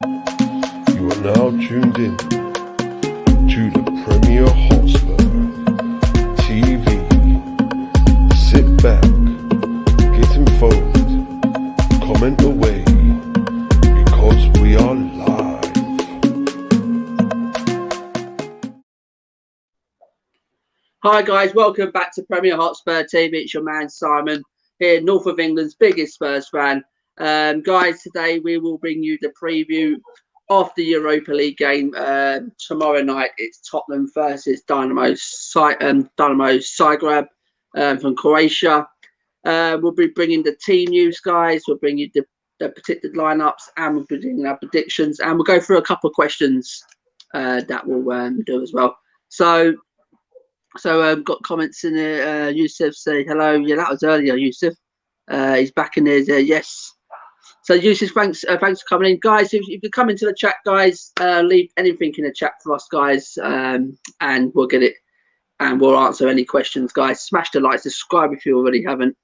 You are now tuned in to the Premier Hotspur TV. Sit back, get involved, comment away, because we are live. Hi guys, welcome back to Premier Hotspur TV. It's your man Simon here, north of England's biggest Spurs fan. Guys, today we will bring you the preview of the Europa League game. Tomorrow night it's Tottenham versus Dynamo Zagreb from Croatia. We'll be bringing the team news, guys. We'll bring you the predicted lineups, and we'll be doing our predictions, and we'll go through a couple of questions that we'll do as well. So got comments in there. Yusuf say hello. Yeah, that was earlier. Yusuf, he's back in there. Yes. So Yusuf, thanks for coming in, guys. If you come into the chat, guys, leave anything in the chat for us, guys, and we'll get it, and we'll answer any questions, guys. Smash the like, subscribe if you already haven't.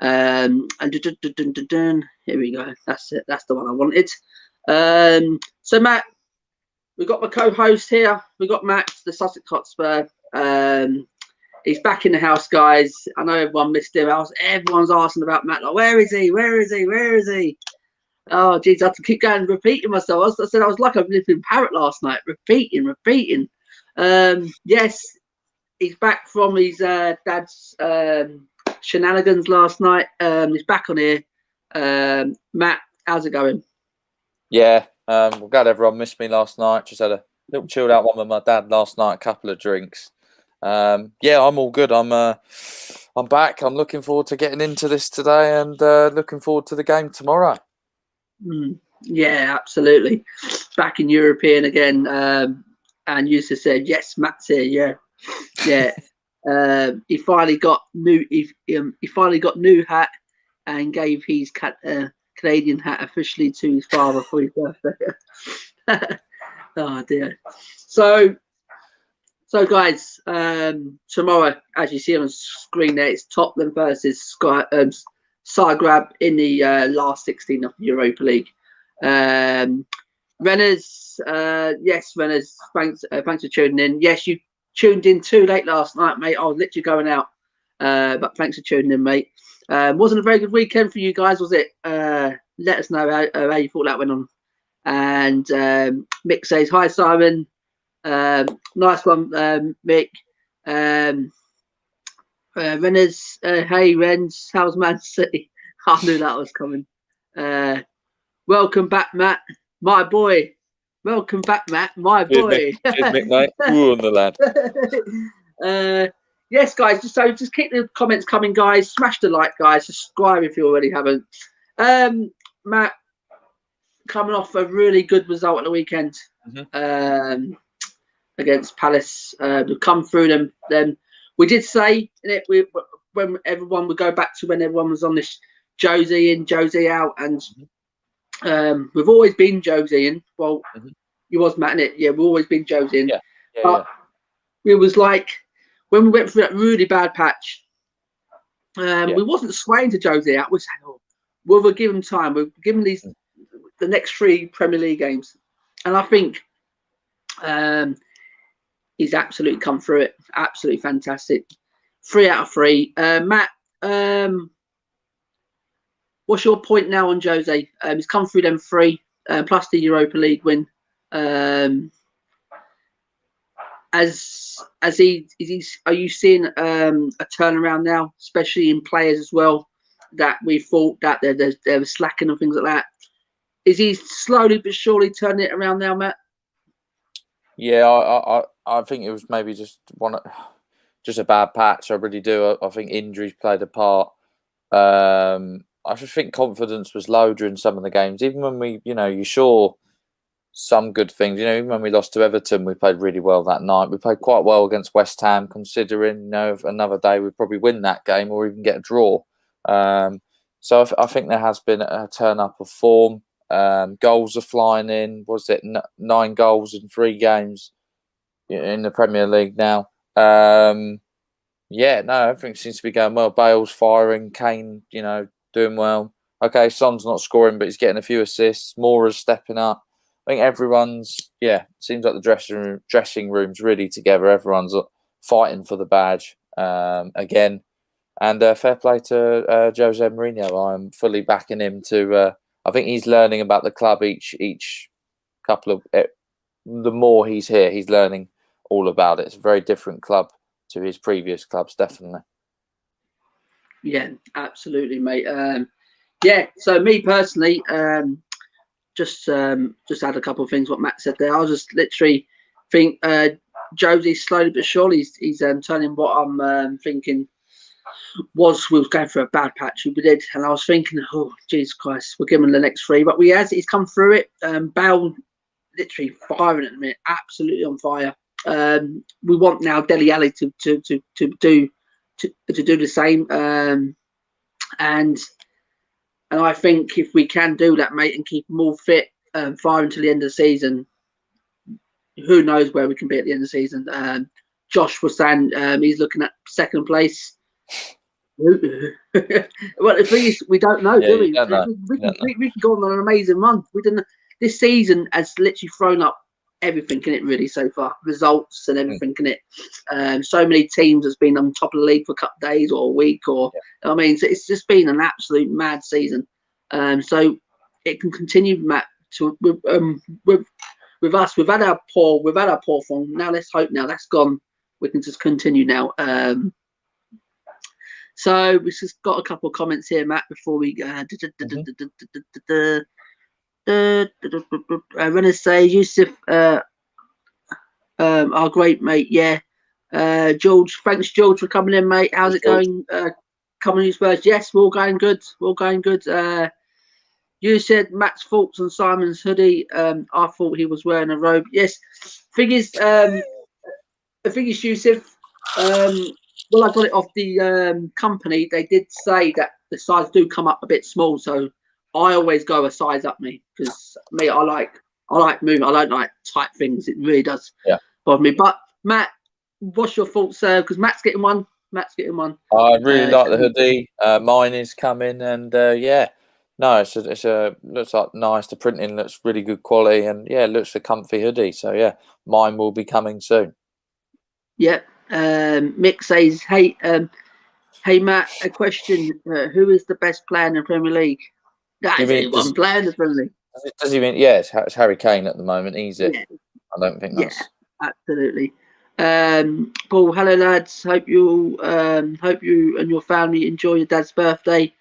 And here we go. That's it. That's the one I wanted. So Matt, we've got my co-host here. We've got Matt, the Sussex Hotspur. He's back in the house, guys. I know everyone missed him. Everyone's asking about Matt. Like, where is he? Where is he? Where is he? Oh, geez, I have to keep going and repeating myself. I said I was like a living parrot last night, repeating. Yes, he's back from his dad's shenanigans last night. He's back on here. Matt, how's it going? Yeah, I'm glad everyone missed me last night. Just had a little chilled out one with my dad last night, a couple of drinks. Yeah, I'm all good. I'm back. I'm looking forward to getting into this today, and looking forward to the game tomorrow. Yeah, absolutely. Back in European again. And Yusuf said, "Yes, Matt's here." Yeah. He finally got new. He finally got new hat and gave his Canadian hat officially to his father for his birthday. Oh dear. So guys, tomorrow, as you see on the screen there, it's Tottenham versus Zagreb in the last 16 of the Europa League. Renners, yes, Renners, thanks for tuning in. Yes, you tuned in too late last night, mate. I was literally going out, but thanks for tuning in, mate. Wasn't a very good weekend for you guys, was it? Let us know how you thought that went on. And Mick says, "Hi, Simon. Nice one, Mick." Renners, hey, Rens, how's Man City? I knew that was coming. Welcome back, Matt, my boy. Welcome back, Matt, my boy. Cheers, Mick, mate. Ooh, on the lad. Yes, guys, just keep the comments coming, guys. Smash the like, guys. Subscribe if you already haven't. Matt, coming off a really good result at the weekend against Palace. We've come through them. We did say when everyone would go back to when everyone was on this Josie in, Josie out, and we've always been Josie in. Well, you was Matt, innit? Yeah, we've always been Josie in. But it was like when we went through that really bad patch, we wasn't swaying to Josie out. We said, "Oh, we'll give him time. We'll give him the next 3 Premier League games," and I think he's absolutely come through it. Absolutely fantastic. 3 out of 3. Matt, what's your point now on Jose? He's come through them 3 plus the Europa League win. Are you seeing a turnaround now, especially in players as well, that we thought that they were slacking and things like that? Is he slowly but surely turning it around now, Matt? Yeah, I think it was maybe just a bad patch. I really do. I think injuries played a part. I just think confidence was low during some of the games. Even when you saw some good things. Even when we lost to Everton, we played really well that night. We played quite well against West Ham, considering another day we'd probably win that game or even get a draw. So I think there has been a turn up of form. Goals are flying in. Was it 9 goals in 3 games in the Premier League now? Everything seems to be going well. Bale's firing. Kane, doing well. Okay, Son's not scoring, but he's getting a few assists. Mora's stepping up. I think everyone's seems like the dressing room's really together. Everyone's fighting for the badge again. And fair play to Jose Mourinho. I'm fully backing him to. I think he's learning about the club each couple of. The more he's here, he's learning all about it. It's a very different club to his previous clubs, definitely. Yeah, absolutely, mate. So me personally, just add a couple of things what Matt said there. I just literally think Jose slowly but surely he's turning what I'm thinking we was going for a bad patch. We did, and I was thinking, oh Jesus Christ, we're giving him the next 3, but he's come through it. Bale literally firing at the minute, absolutely on fire. We want now Dele Alli to do the same, and I think if we can do that, mate, and keep them all fit, firing until the end of the season, who knows where we can be at the end of the season. Josh was saying he's looking at 2nd place. Well, the thing is, we don't know, do we? We can go on an amazing run. We didn't. This season has literally thrown up everything in it, really, so far. Results and everything in it. So many teams has been on top of the league for a couple of days or a week, or I mean, so it's just been an absolute mad season. So it can continue, Matt. With us, we've had our poor form. Now let's hope now that's gone. We can just continue now. So we've just got a couple of comments here, Matt, before we Renner says Yusuf, our great mate, George, thanks George for coming in, mate. How's it going? Coming in Spurs? Yes, we're all going good. You said Matt's thoughts on Simon's hoodie. I thought he was wearing a robe. Yes. Thing is, Yusuf, well, I got it off the company. They did say that the size do come up a bit small, so I always go a size up me, because me, I like moving. I don't like tight things. It really does bother me. But Matt, what's your thoughts? Because Matt's getting one. I really like the hoodie. Mine is coming, and no, it's a looks like nice. The printing looks really good quality, and it looks a comfy hoodie. So mine will be coming soon. Yep. Mick says, hey Matt, a question. Who is the best player in the Premier League? That is only one player in the Premier League. Does he mean? Yeah, it's Harry Kane at the moment. He's it. Yeah. I don't think that's. Yeah, absolutely. Paul, hello lads. Hope you and your family enjoy your dad's birthday.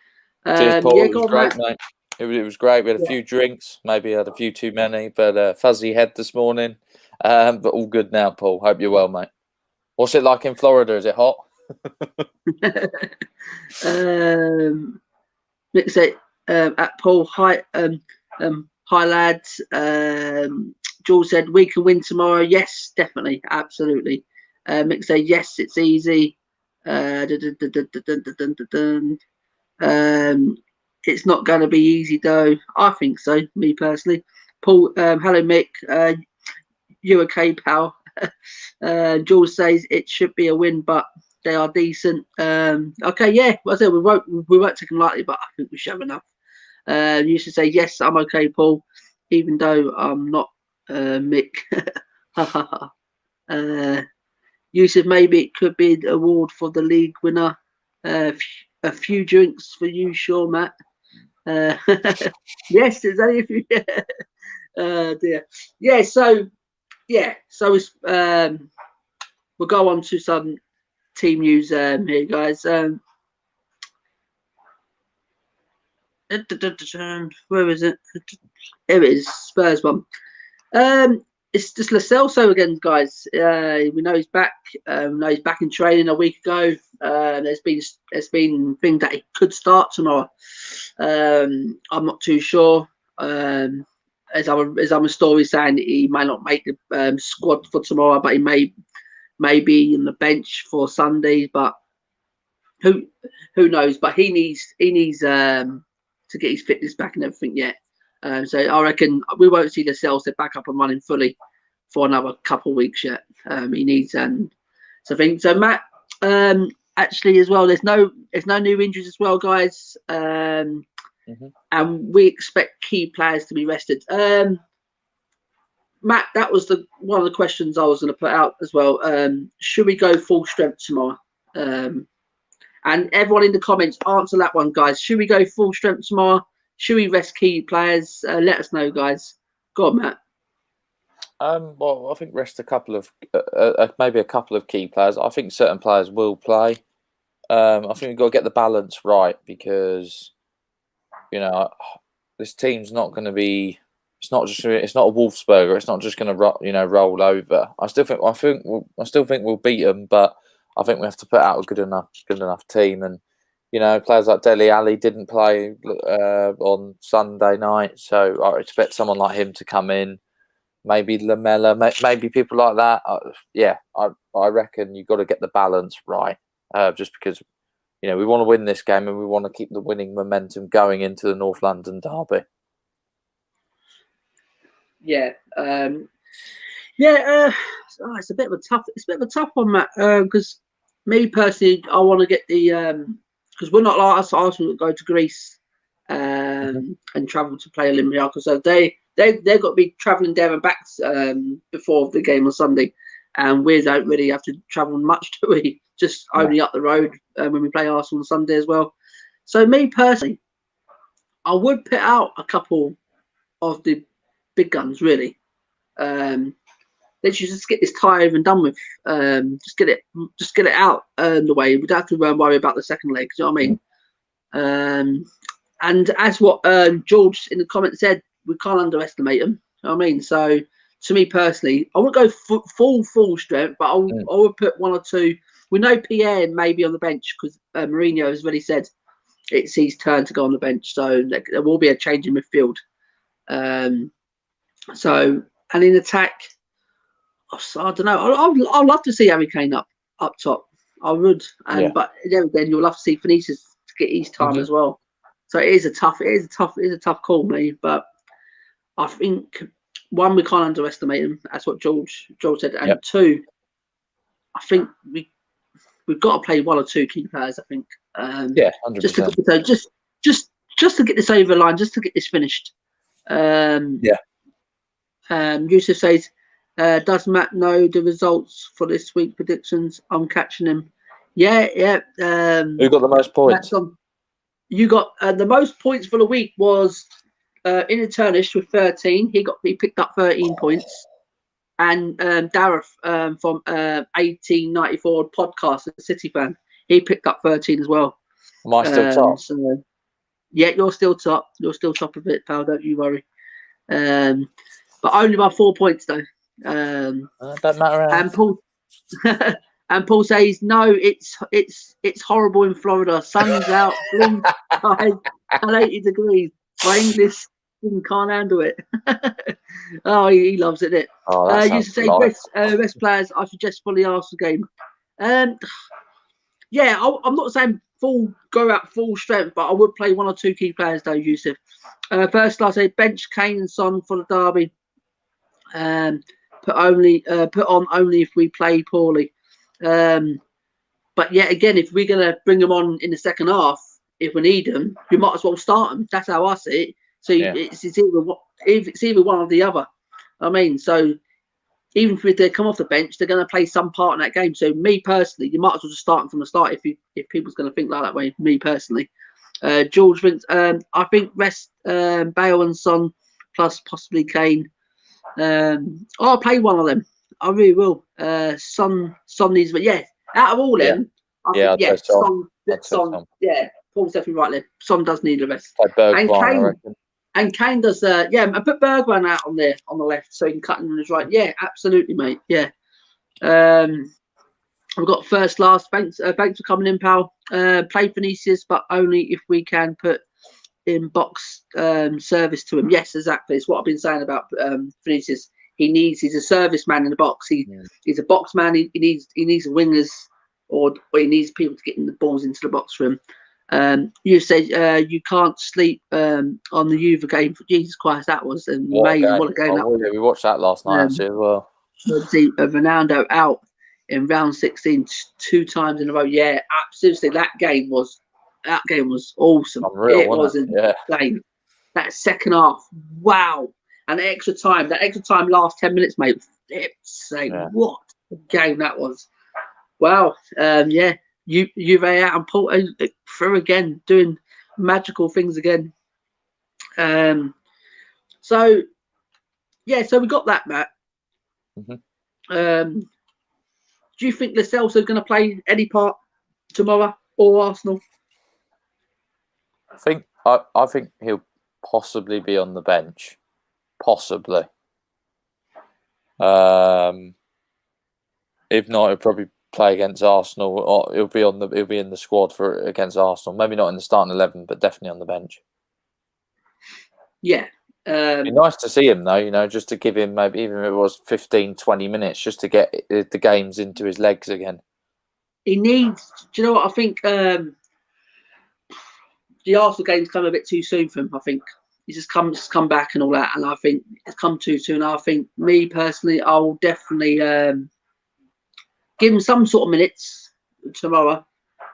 Cheers, Paul. It was great, mate. It was great. We had a few drinks. Maybe had a few too many, but fuzzy head this morning. But all good now, Paul. Hope you're well, mate. What's it like in Florida? Is it hot? Mick said at Paul, hi lads. Jules said we can win tomorrow. Yes, definitely, absolutely. Mick said yes, it's easy. It's not going to be easy though. I think so, me personally. Paul, hello Mick. You okay, pal? Jules says it should be a win, but they are decent. Okay, yeah. Well, I said we won't take them lightly, but I think we show enough. You should say yes, I'm okay, Paul, even though I'm not Mick. You said maybe it could be an award for the league winner. A few drinks for you, sure, Matt. Yes, there's only a few. Dear. So it's we'll go on to some team news here, guys. Where is it? Here it is, Spurs one. It's just Lo Celso again, guys. We know he's back. We know he's back in training a week ago. There's been things that he could start tomorrow. I'm not too sure. As I'm a story saying he may not make the squad for tomorrow, but he may be in the bench for Sunday. But who knows? But he needs to get his fitness back and everything yet. So I reckon we won't see the Celso back up and running fully for another couple of weeks yet. He needs something. So Matt, actually as well, there's no new injuries as well, guys. And we expect key players to be rested. Matt, that was one of the questions I was going to put out as well. Should we go full strength tomorrow? And everyone in the comments, answer that one, guys. Should we go full strength tomorrow? Should we rest key players? Let us know, guys. Go on, Matt. Well, I think rest a couple of maybe a couple of key players. I think certain players will play. I think we've got to get the balance right because this team's not going to be. It's not a Wolfsburger. It's not just going to roll over. I still think we'll beat them, but I think we have to put out a good enough team. And players like Dele Alli didn't play on Sunday night, so I expect someone like him to come in. Maybe Lamella, maybe people like that. I reckon you've got to get the balance right. Just because we want to win this game and we want to keep the winning momentum going into the North London derby. Yeah, it's a bit of a tough one, Matt. Because me personally, I want to get the because we're not like us Arsenal that go to Greece and travel to play Olympiacos. So they've got to be travelling there and back before the game on Sunday, and we don't really have to travel much, do we? Just only up the road when we play Arsenal on Sunday as well. So me personally, I would put out a couple of the big guns, really. Let's just get this tie over and done with. Just get it out the way. We don't have to worry about the second leg. You know what I mean? And as what George in the comments said, we can't underestimate them. You know what I mean? So to me personally, I wouldn't go full strength, but I would put one or two. We know Pierre may be on the bench because Mourinho has already said it's his turn to go on the bench. So there will be a change in midfield. And in attack, I don't know. I'd love to see Harry Kane up top. I would, but then you'll love to see Vinicius to get his time as well. So it is a tough call, mate. But I think one, we can't underestimate him. That's what George said, and two, I think we've got to play one or two key players. I think, 100%. just to get this over the line, just to get this finished. Yusuf says, does Matt know the results for this week predictions? I'm catching him. Yeah. Who got the most points? You got the most points for the week was Interturnish with 13. He picked up 13 points. And Dareth from 1894 podcast, a City fan, he picked up 13 as well. Am I still top? So, yeah, you're still top. You're still top of it, pal. Don't you worry. But only by 4 points though. Don't matter. And Paul says no. It's horrible in Florida. Sun's out, blue skies, and 80 degrees. Brainless can't handle it. Oh, he loves it. Used to say rest players. I suggest for the Arsenal game. I'm not saying go out full strength, but I would play one or two key players though, Yusuf. First, I'll say bench Kane and Son for the derby. Put on only if we play poorly. But yeah, again, if we're gonna bring them on in the second half, if we need them, you might as well start them. That's how I see it. So it's either one or the other. I mean, so even if they come off the bench, they're going to play some part in that game. So me personally, you might as well just start them from the start if people's going to think like that way. Me personally, George thinks I think rest Bale and Son plus possibly Kane. I'll play one of them. I really will. Son needs, but out of all them, I think Son. Yeah, Paul's definitely right there. Son does need a rest. And Kane does, I put Bergwijn out on the left so he can cut in on his right. Yeah, absolutely, mate. Yeah. We've got first, last. Thanks for coming in, pal. Play Vinicius, but only if we can put in box service to him. Yes, exactly. It's what I've been saying about Vinicius. He's a service man in the box. He's a box man. He needs wingers or he needs people to get in the balls into the box for him. You said you can't sleep on the Juve game. For Jesus Christ, that was amazing. What a game that was. We watched that last night actually as well. See Ronaldo out in round 16 2 times in a row. Yeah, absolutely. That game was awesome. Unreal, it was insane. That second half, wow. And the extra time, last 10 minutes, mate. What a game that was. Wow. Yeah. Juve out and Porto through again, doing magical things again. So we got that, Matt. Mm-hmm. Do you think Lo Celso is going to play any part tomorrow or Arsenal? I think he'll possibly be on the bench, possibly. If not, he'll probably play against Arsenal, or he'll be in the squad against Arsenal. Maybe not in the starting 11, but definitely on the bench. Yeah. It'd be nice to see him, though, just to give him maybe, even if it was 15, 20 minutes, just to get the games into his legs again. He needs, do you know what? I think the Arsenal game's come a bit too soon for him, I think. He's just come back and all that, and I think it's come too soon. I think, me personally, I'll definitely give him some sort of minutes tomorrow.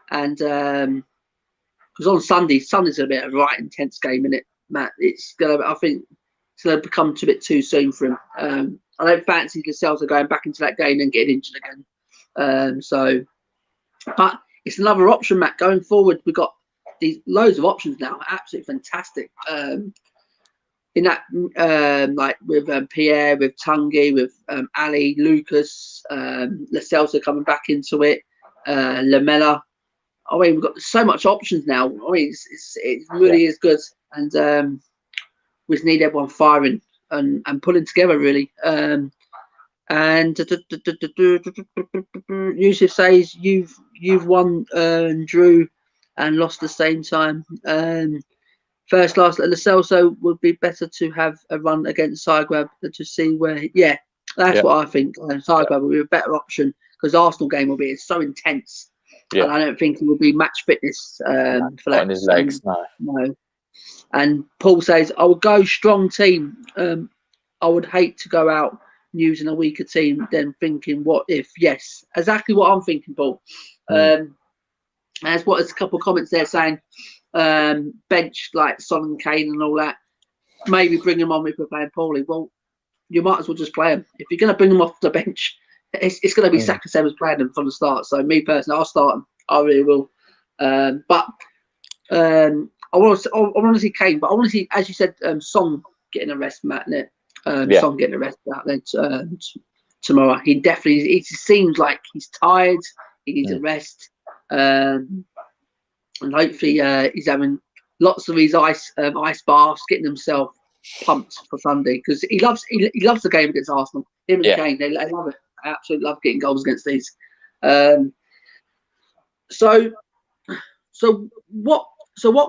And because on Sunday's going to be a right intense game, innit, Matt? I think it's going to become a bit too soon for him. I don't fancy Lo Celso going back into that game and getting injured again. But it's another option, Matt, going forward. We've got these loads of options now, absolutely fantastic. In that, like with Pierre, with Tanguy, with Ali, Lucas, Lo Celso coming back into it, Lamela. I mean, we've got so much options now. I mean, it really is good, and we just need everyone firing and pulling together, really. And Yusuf says you've won and drew and lost at the same time. First, last, Lo Celso would be better to have a run against Zagreb to see where. Yeah, that's what I think. Zagreb will be a better option because Arsenal game will be so intense, and I don't think he will be match fitness for that. On his legs, no. And Paul says, I would go strong team. I would hate to go out using a weaker team, then thinking, what if? Yes, exactly what I'm thinking, Paul. There's a couple of comments there saying bench like Son and Kane and all that. Maybe bring them on if we're playing poorly. Well, you might as well just play them. If you're going to bring them off the bench, it's going to be Sakaseva's playing them from the start. So me personally, I'll start them. I really will. But I want to see Kane, but I want to see, as you said, Son getting a rest, Matt. Son getting a rest out there tomorrow. He seems like he's tired. He needs a rest, and hopefully he's having lots of his ice baths, getting himself pumped for Sunday because he loves the game against Arsenal. Him and Kane, they love it. I absolutely love getting goals against these. So what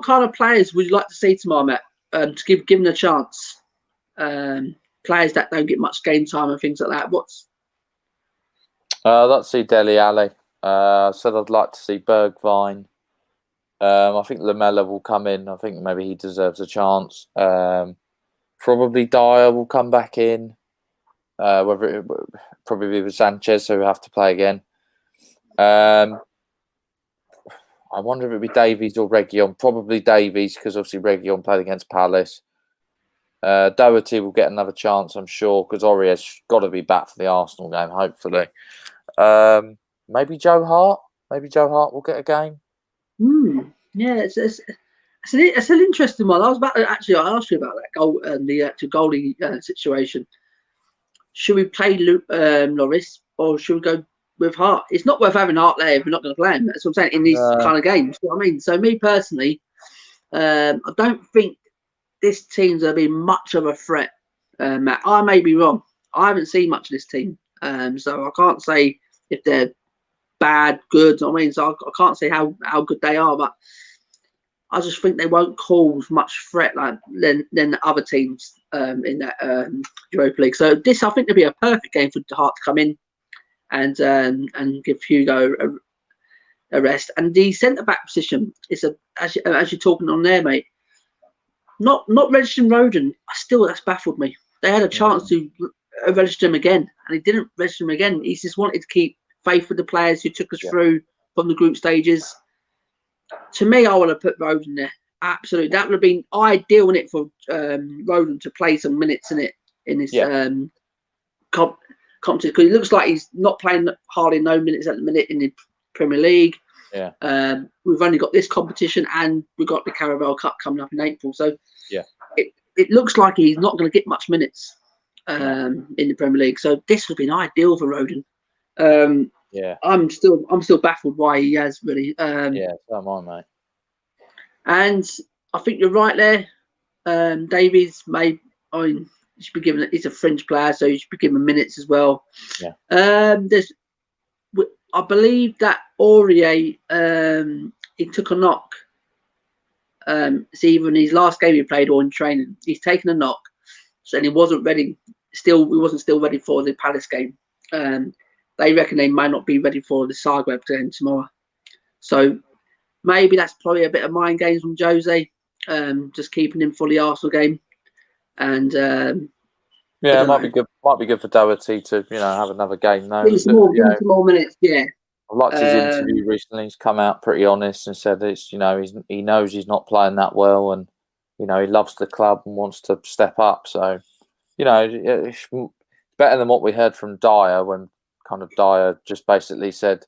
kind of players would you like to see tomorrow, Matt? To give them a chance. Players that don't get much game time and things like that. I'd like to see Dele Alli. Said I'd like to see Bergwijn. I think Lamela will come in. I think maybe he deserves a chance. Probably Dyer will come back in. Whether it probably with Sanchez, so we have to play again. I wonder if it'd be Davies or Reguilon. Probably Davies because obviously Reguilon played against Palace. Doherty will get another chance, I'm sure, because Aurier's got to be back for the Arsenal game, hopefully. Maybe Joe Hart. Maybe Joe Hart will get a game. Yeah, it's an interesting one. I was about to actually ask you about that goal and the goalie situation. Should we play Lloris or should we go with Hart? It's not worth having Hart there if we're not going to play him. That's what I'm saying in these kind of games. You know what I mean? So me personally, I don't think this team's going to be much of a threat, Matt. I may be wrong. I haven't seen much of this team, so I can't say if they're bad, good. I mean, so I can't say how good they are, but I just think they won't cause much threat than the other teams in that Europa League. So this, I think, will be a perfect game for Hart to come in and give Hugo a rest. And the centre back position is as you're talking on there, mate. Not registering Roden. That's baffled me. They had a chance to register him again, and he didn't register him again. He just wanted to keep faith with the players who took us through from the group stages. To me, I want to put Roden there. absolutely. That would have been ideal in it for Roden to play some minutes in this competition, because it looks like he's not playing hardly no minutes at the minute in the Premier League. Yeah. We've only got this competition, and we've got the Carabao Cup coming up in April. So yeah, it looks like he's not going to get much minutes in the Premier League. So this would have been ideal for Roden. yeah. I'm still baffled why he has really. Yeah, so am I, mate. And I think you're right there. Davies you should be given. He's a French player, so you should be given minutes as well. Yeah. I believe that Aurier, he took a knock. It's either in his last game he played or in training. He's taken a knock, and he wasn't ready. He wasn't still ready for the Palace game. They reckon they might not be ready for the Zagreb game tomorrow. So maybe that's probably a bit of mind games from Jose, just keeping him for the Arsenal game. And it might be good. Might be good for Doherty to have another game though. Give him some more minutes. Yeah. I've liked his interview recently. He's come out pretty honest and said it's he knows he's not playing that well, and he loves the club and wants to step up. So it's better than what we heard from Dyer, when kind of Dyer just basically said,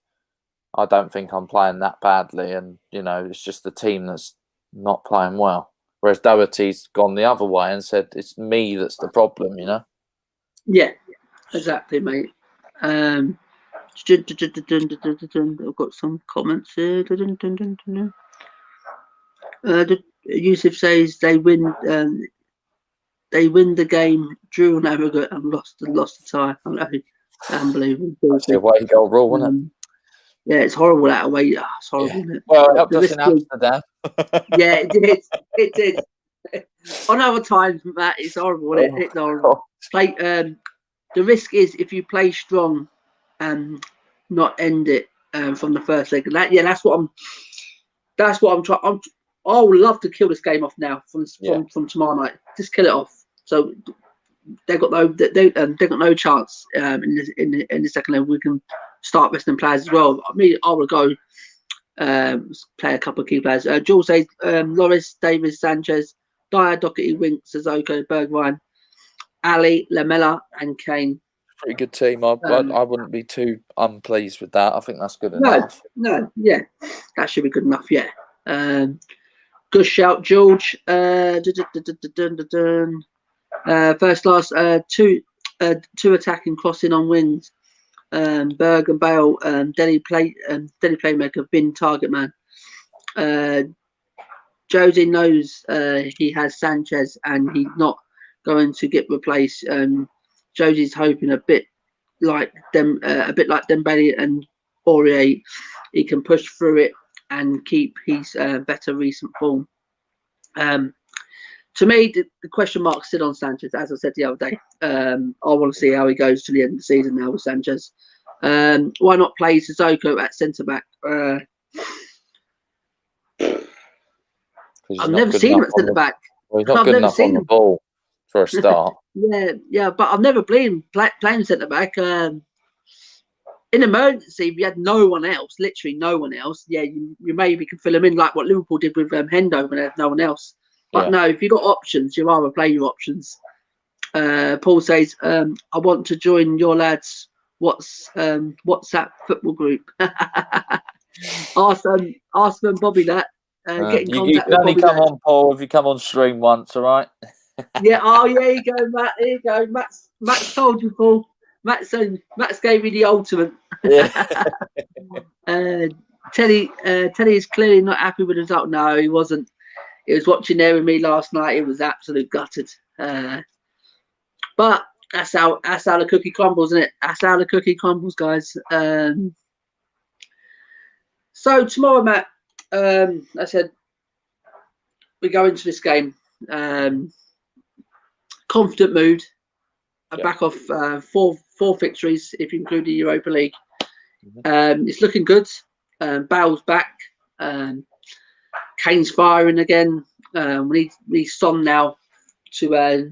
I don't think I'm playing that badly, and it's just the team that's not playing well. Whereas Doherty's gone the other way and said it's me that's the problem. Yeah, exactly, mate. I've got some comments here. Yusuf says they win the game, drew an aggregate, and lost the tie. Unbelievable. That's the away goal rule, wasn't it? Yeah, it's horrible that away. Oh, it's horrible, isn't it? Well, it helped us in Amsterdam. Yeah, it did. It did. On other times, Matt, it's horrible. It's horrible. The risk is if you play strong and not end it from the first leg. That's what I'm trying. I would love to kill this game off now from tomorrow night. Just kill it off. So they've got no chance in the second leg. We can start resting players as well. I would go play a couple of key players. Jules says Loris, Davis, Sanchez, Dyer, Doherty, Winks, Sissoko, Bergwijn, Ali, Lamela, and Kane. Pretty good team. I wouldn't be too unpleased with that. I think that's good enough. No, yeah, that should be good enough. Yeah. Good shout, George. First class, two attacking, crossing on wings. Berg and Bale, Delhi playmaker, bin target man. Jose knows he has Sanchez and he's not going to get replaced. Jose's hoping a bit like Dembele and Aurier, he can push through it and keep his better recent form. To me, the question mark's still on Sanchez, as I said the other day. I want to see how he goes to the end of the season now with Sanchez. Why not play Sissoko at centre back? I've never seen him at centre back. Well, he's not good enough on the ball for a start. yeah, but I've never playing centre back. In emergency, if you had no one else, literally no one else, you maybe can fill him in like what Liverpool did with Hendo when they had no one else. But no, if you've got options, you rather play your options. Paul says, I want to join your lads' WhatsApp football group. Ask them Bobby that. Get in contact you can only come on, Paul, if you come on stream once, all right? Yeah, here you go, Matt. Here you go. Matt's told you, Paul. Matt's gave you the ultimate. Yeah. Teddy is clearly not happy with the result. No, he wasn't. He was watching there with me last night. He was absolutely gutted. But that's how the cookie crumbles, isn't it? That's how the cookie crumbles, guys. So tomorrow, Matt, I said we go into this game confident mood. Back off four victories if you include the Europa League. It's looking good. Bale's back. Kane's firing again. We need Son now to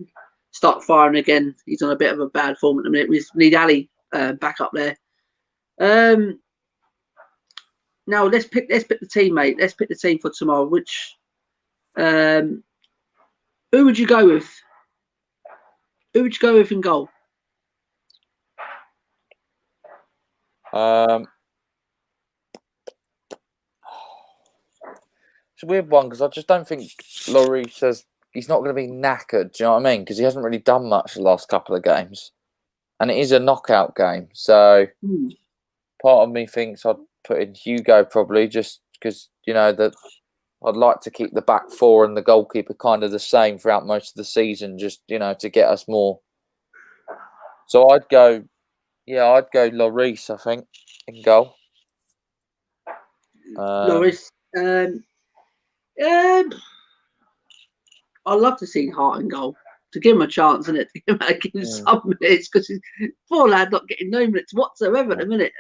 start firing again. He's on a bit of a bad form at the minute. We need Ali back up there. Now let's pick the team, mate. Let's pick the team for tomorrow. Which Who would you go with? Who would you go with in goal? It's a weird one because I just don't think Lloris says he's not going to be knackered. Do you know what I mean? Because he hasn't really done much the last couple of games, and it is a knockout game. So part of me thinks I'd put in Hugo probably just because that I'd like to keep the back four and the goalkeeper kind of the same throughout most of the season, just to get us more. So I'd go Lloris, I think, in goal. Lloris. I'd love to see Hart in goal to give him a chance, innit? To give him some minutes because poor lad not getting no minutes whatsoever at the minute.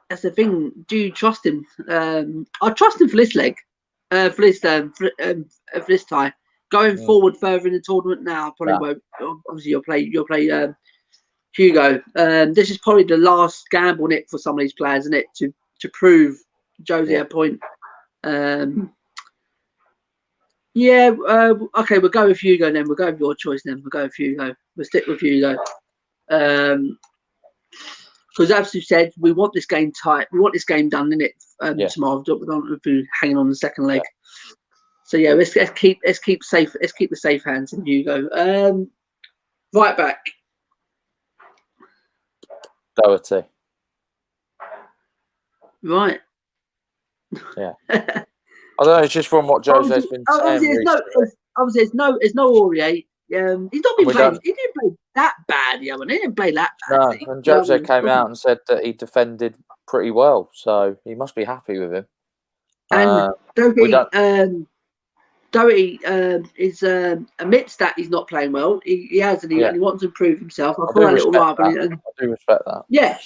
That's the thing. Do you trust him? I trust him for this leg, for this tie. Going forward further in the tournament now, probably won't. Obviously, you'll play Hugo. This is probably the last gamble, Nick, for some of these players, isn't it? To prove Jose a point. Okay, we'll go with Hugo then. We'll go with your choice then. We'll go with Hugo. We'll stick with Hugo. Because as you said, we want this game tight. We want this game done, innit? Tomorrow. We don't be hanging on the second leg. So yeah, let's keep safe. Let's keep the safe hands in Hugo. Right back. Doherty. Right. Yeah. I don't know. It's just from what Jose's been saying. Obviously, there's no Aurier. He's not been playing. He didn't play that bad. He didn't play that bad. No, and Jose came out and said that he defended pretty well, so he must be happy with him. And Doherty is admits that he's not playing well. He has, and he wants to improve himself. I thought a little while, but I do respect that. Yeah,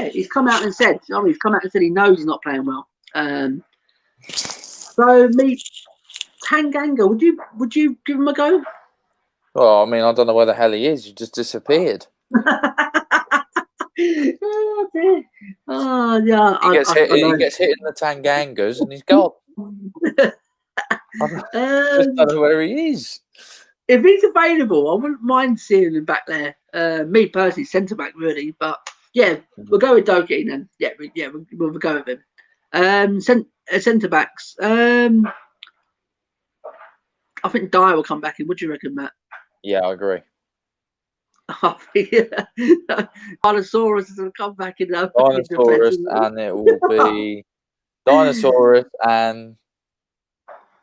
he's come out and said. He's come out and said he knows he's not playing well. So Tanganga, would you give him a go? Well, I mean, I don't know where the hell he is. He just disappeared. Oh dear. Oh yeah. He gets hit in the Tangangas and he's gone. I just don't know where he is. If he's available, I wouldn't mind seeing him back there. Me personally, centre back really, but yeah, we'll go with Doherty then. We'll go with him. Centre backs. I think Dyer will come back in. What do you reckon, Matt? Yeah, I agree. Dinosaurus will come back in. Dinosaurus, and it will be Dinosaurus and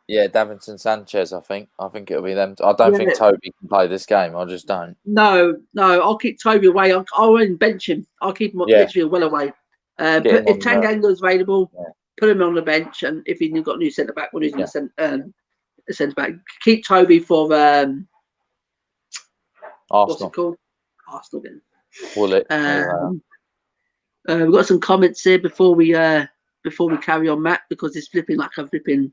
Davinson Sanchez. I think it'll be them. I don't think Toby can play this game. I just don't. No. I'll keep Toby away. I won't bench him. I'll keep him literally well away. If Tanganga's available, put him on the bench, and if he's got a new centre back, we'll use him as centre back. Keep Toby for Arsenal. What's it called? Arsenal again. Will it? We've got some comments here before we carry on, Matt, because it's flipping like a flipping.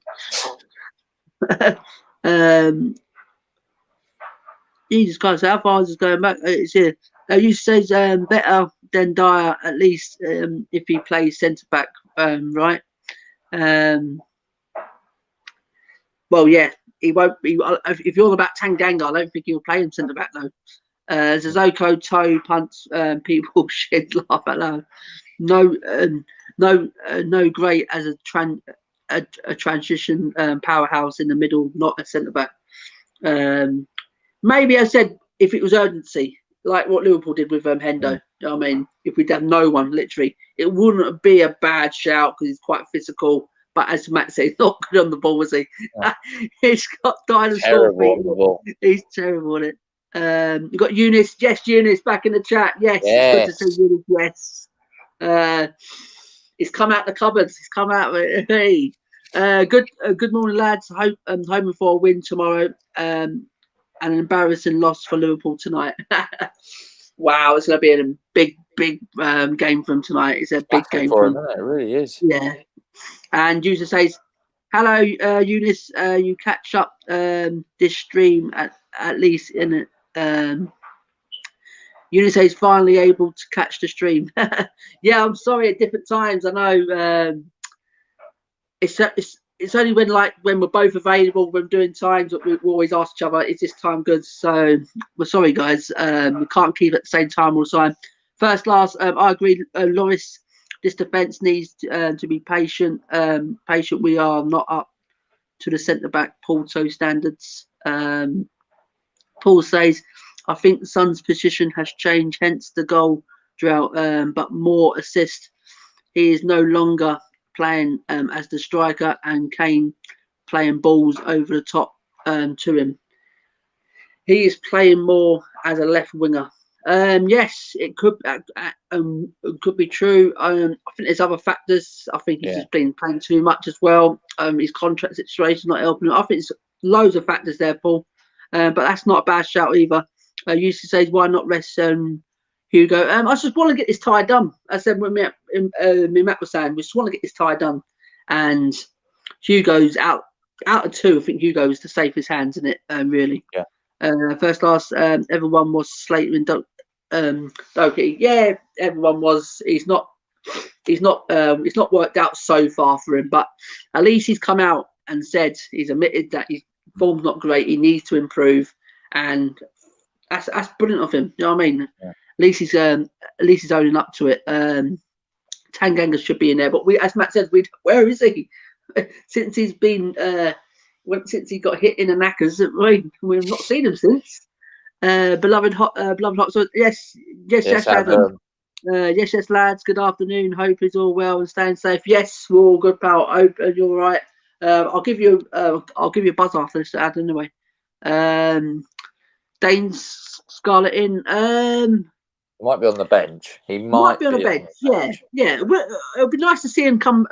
Jesus Christ, how far is it going back? It's here. You says better than Dyer at least if he plays centre back, right? Well, yeah, he won't be. If you're on about Tanganga, I don't think he'll play him centre back though. Zazoko toe punts people shed laugh out loud. No great as a transition powerhouse in the middle, not a centre back. Maybe I said if it was urgency, like what Liverpool did with Hendo. You know what I mean, if we'd have no one, literally, it wouldn't be a bad shout because he's quite physical. But as Matt said, he's not good on the ball, was he? Yeah. He's got dinosaur feet. He's terrible at it. You've got Eunice. Yes, Eunice back in the chat. Yes. It's good to see Eunice. Yes. He's come out the cupboards. He's come out. Hey. Good morning, lads. Hoping for a win tomorrow. And an embarrassing loss for Liverpool tonight. Wow, it's going to be a big game for him tonight. It's a big game for him. It really is. Yeah. And user says, "Hello, Eunice. You catch up this stream at least in it." Eunice says finally able to catch the stream. Yeah, I'm sorry at different times. I know it's it's only when we're both available, when doing times, that we always ask each other, is this time good? So we're sorry, guys. We can't keep at the same time all the time. First, last, I agree, Loris. This defence needs to be patient. Patient. We are not up to the centre back Porto standards. Paul says, I think the Sun's position has changed, hence the goal drought, but more assist. He is no longer playing as the striker, and Kane playing balls over the top to him. He is playing more as a left winger. Yes, it could be true. I think there's other factors. I think he's just been playing too much as well. His contract situation not helping him. I think there's loads of factors there, Paul. But that's not a bad shout either. Used to say, why not rest Hugo? I just want to get this tie done. I said when me Matt was saying, we just want to get this tie done. And Hugo's out of two. I think Hugo was the safest hands in it, really. Yeah. First class, everyone was Slater and Doki. Yeah, everyone was. It's not worked out so far for him, but at least he's come out and said, he's admitted that his form's not great. He needs to improve, and that's brilliant of him. You know what I mean? Yeah. At least he's owning up to it. Tanganga should be in there, but as Matt said, where is he? Since he's been since he got hit in the knackers, we've not seen him since. Beloved hot. So yes, Adam. Yes, lads. Good afternoon. Hope is all well and staying safe. Yes, we're all good, pal. Hope you're all right. I'll give you a buzz after this, Ad, anyway. Dane's Scarlett in. He might be on the bench. He might be on the bench. Yeah. It'll be nice to see him come,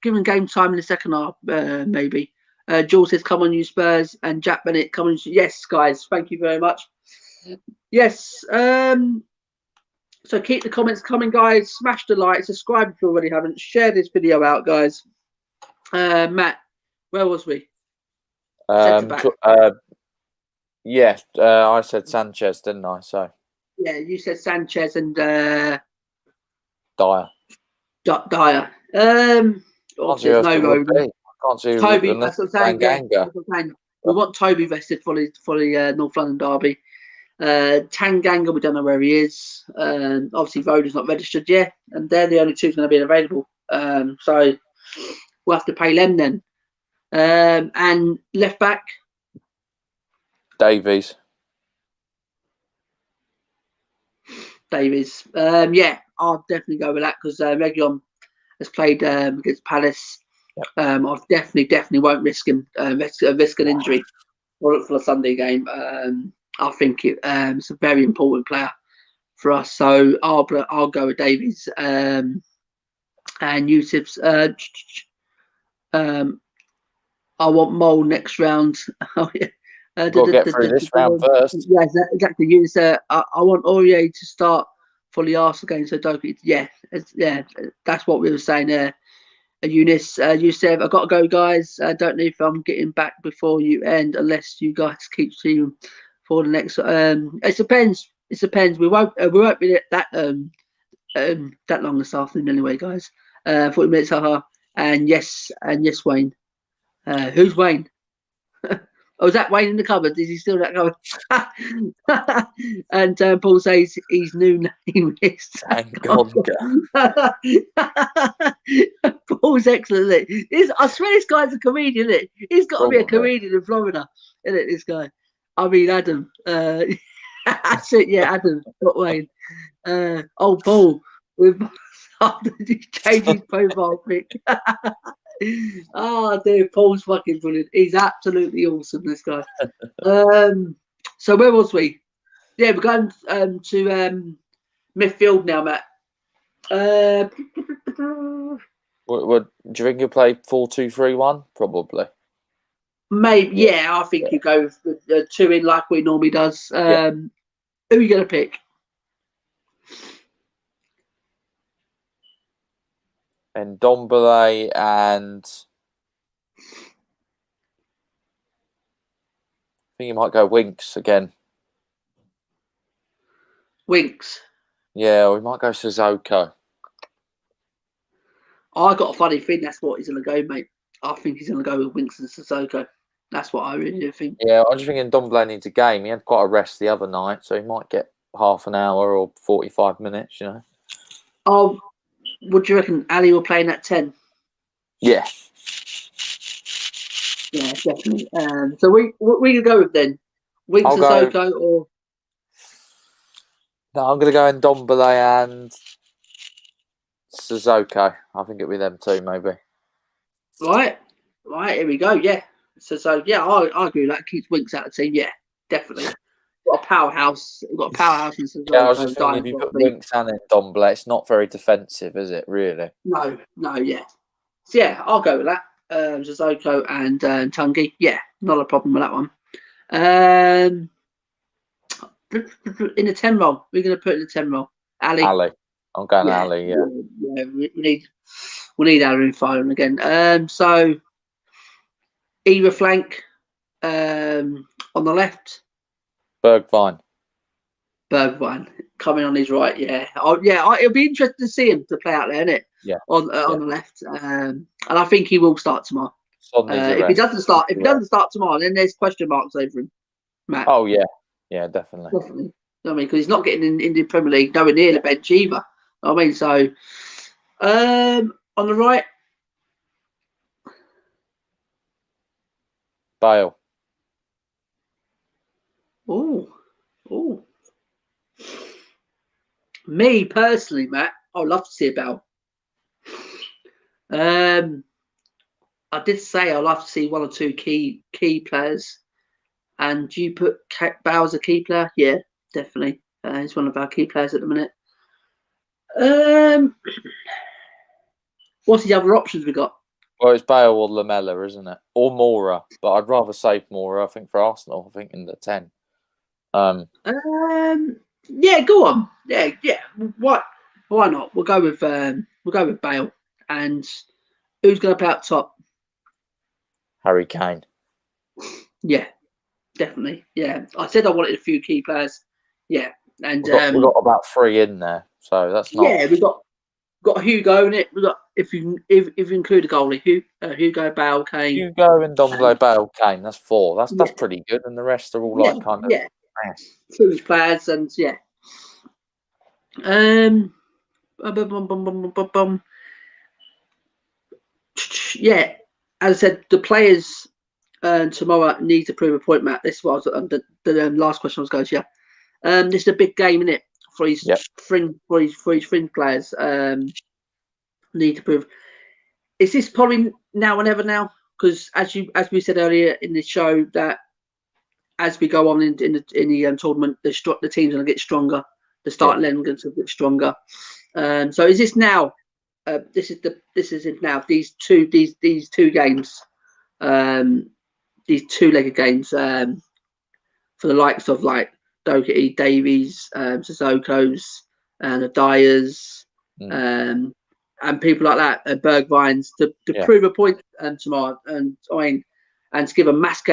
given game time in the second half, maybe. Jules says, come on, you Spurs. And Jack Bennett, come on. Yes, guys. Thank you very much. Yes. So keep the comments coming, guys. Smash the like. Subscribe if you already haven't. Share this video out, guys. Matt, where was we? Yes, I said Sanchez, didn't I? So yeah, you said Sanchez and Dyer. Dyer. Obviously, no road. I can't see Toby. That's what I'm saying. Yeah, we want Toby vested for the North London derby. Tanganga, we don't know where he is. Obviously, Voda's not registered yet, and they're the only two going to be available. So we'll have to pay them then. And left back, Davies. Yeah, I'll definitely go with that because Region has played against Palace. Yep. I definitely won't risk him risk an injury for the Sunday game. I think it's a very important player for us, so I'll go with Davies and Yusuf's. I want Mole next round. Oh yeah. We'll get through this round first. Yeah, exactly. I want Aurier to start for the Arsenal game. So Doki, yeah, that's what we were saying there. Eunice, you said, I've got to go, guys. I don't know if I'm getting back before you end, unless you guys keep seeing for the next. It depends. It depends. We won't be that long this afternoon, anyway, guys. 40 minutes, haha. And yes, Wayne. Who's Wayne? Oh, is that Wayne in the cupboard? Is he still in that cupboard? And Paul says his new name is Tanganga. Paul's excellent. I swear this guy's a comedian, isn't it? He's got to be a comedian in Florida, isn't it, this guy? I mean, Adam. That's it, yeah, Adam, not Wayne. Paul, we've changed his profile pic. Oh dear, Paul's fucking brilliant. He's absolutely awesome, this guy. So where was we? Yeah, we're going to midfield now, Matt. What do you think you'll play 4-2-3-1? Probably. Maybe, yeah. I think you go with two in like we normally does. Who are you going to pick? And Dombele and I think you might go Winks again. Winks? Yeah, we might go Sissoko. I got a funny thing. That's what he's going to go, mate. I think he's going to go with Winks and Sissoko. That's what I really do think. Yeah, I'm just thinking Ndombele needs a game. He had quite a rest the other night, so he might get half an hour or 45 minutes, you know. Oh, what do you reckon? Ali will play in at 10? Yeah. Yeah, definitely. So we can go with then Winks I'll and go. Sissoko or No, I'm going to go Ndombele and Sissoko. I think it'll be them two, maybe. right. Here we go. Yeah. So yeah, I agree. That keeps Winks out of the team. Yeah, definitely. Got a powerhouse. We've got a powerhouse in Sissoko. Yeah, I was just thinking if you put Winks and Ndombele, it's not very defensive, is it? Really? No, yeah. So yeah, I'll go with that. Sissoko and Tungi. Yeah, not a problem with that one. In the 10 role, we're going to put in the 10 role. Ali. I'm going Ali. Yeah. We need Ali in firing again. So either flank on the left. Bergwijn Coming on his right. Yeah. It'll be interesting to see him to play out there, isn't it? Yeah. On the left. And I think he will start tomorrow. If he doesn't start tomorrow, then there's question marks over him, Matt. Oh yeah. Yeah, definitely. I mean, because he's not getting in the Premier League nowhere near the bench either. I mean, so on the right, Bale. Oh. Me personally, Matt, I'd love to see a Bale. I did say I'd love to see one or two key players. And do you put Bale as a key player? Yeah, definitely. He's one of our key players at the minute. What's the other options we got? Well, it's Bale or Lamela, isn't it? Or Mora, but I'd rather save Mora. I think for Arsenal, I think in the 10. Yeah, go on. Yeah. Why not? We'll go with Bale. And who's going to play up top? Harry Kane. Yeah, definitely. Yeah, I said I wanted a few key players. Yeah, and we've got about 3 in there, so that's not. Yeah, we've got Hugo in it. We got if you include a goalie, Hugo, Bale, Kane. Hugo and Ndombele, Bale, Kane. That's 4. That's pretty good, and the rest are all like kind of Fringe players, and yeah. Yeah, as I said, the players tomorrow need to prove a point, Matt. This was the last question I was going to. Yeah, this is a big game, isn't it? For his fringe players, need to prove. Is this probably now or never now? Because as we said earlier in the show, that as we go on in the tournament, the team's going to get stronger. The starting line going to get stronger. So is this now? This is it now. These two games, these 2-legged games for the likes of like Doherty, Davies, Sissoko's, and the Dyers, and people like that, Bergwijns, to prove a point tomorrow, and I mean, and to give a massive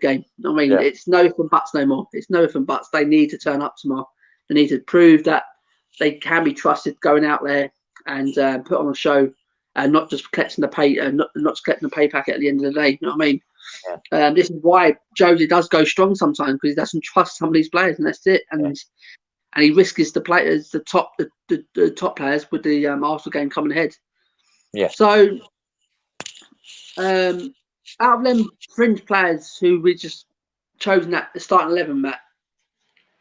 game. I mean, it's no ifs and buts no more. It's no ifs and buts. They need to turn up tomorrow. They need to prove that they can be trusted going out there and put on a show, and not just collecting the pay, not just collecting the pay packet at the end of the day. You know what I mean? Yeah. This is why Josie does go strong sometimes, because he doesn't trust some of these players, and that's it. And he risks the players, the top players, with the Arsenal game coming ahead. Yeah. So, out of them fringe players who we just chosen at the starting 11, Matt,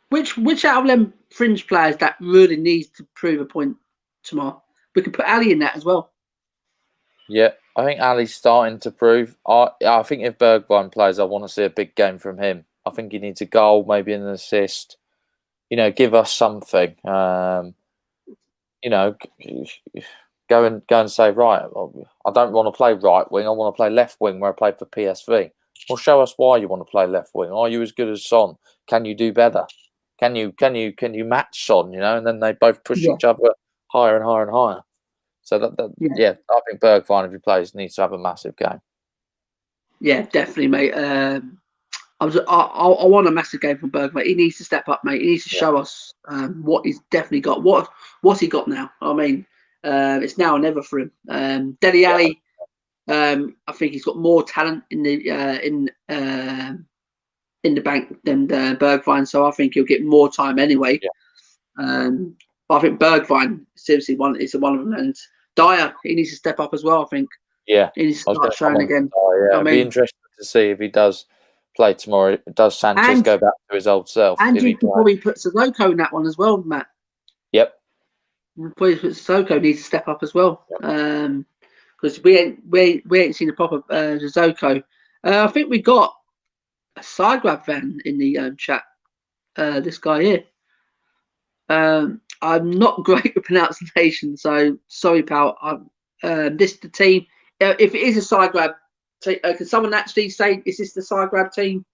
which out of them fringe players that really needs to prove a point tomorrow? We can put Ali in that as well. Yeah, I think Ali's starting to prove. I think if Bergwijn plays, I want to see a big game from him. I think he needs a goal, maybe an assist. You know, give us something. You know, go and say, right, I don't want to play right wing. I want to play left wing where I played for PSV. Well, show us why you want to play left wing. Are you as good as Son? Can you do better? Can you match Son? You know, and then they both push each other higher and higher and higher. So I think Bergwijn, if he plays, needs to have a massive game. Yeah, definitely, mate. I want a massive game from Bergwijn. He needs to step up, mate. He needs to show us what he's definitely got. What's he got now? I mean, it's now or never for him. Dele Alli, I think he's got more talent in the bank than Bergwijn, so I think he'll get more time anyway. Yeah. But I think Bergwijn seriously is one of them, and Dyer, he needs to step up as well. I think Yeah, he needs I to was start showing again. Yeah, it'd be interesting to see if he does play tomorrow. Does Sanchez go back to his old self? And if you he can probably put Sissoko in that one as well, Matt. Yep. Probably put Sissoko needs to step up as well, because we ain't seen a proper Sissoko. I think we got a Zagreb fan in the chat. This guy here. I'm not great with pronunciation, so sorry, pal. This is the team. If it is a Zagreb, can someone actually say, is this the Zagreb team?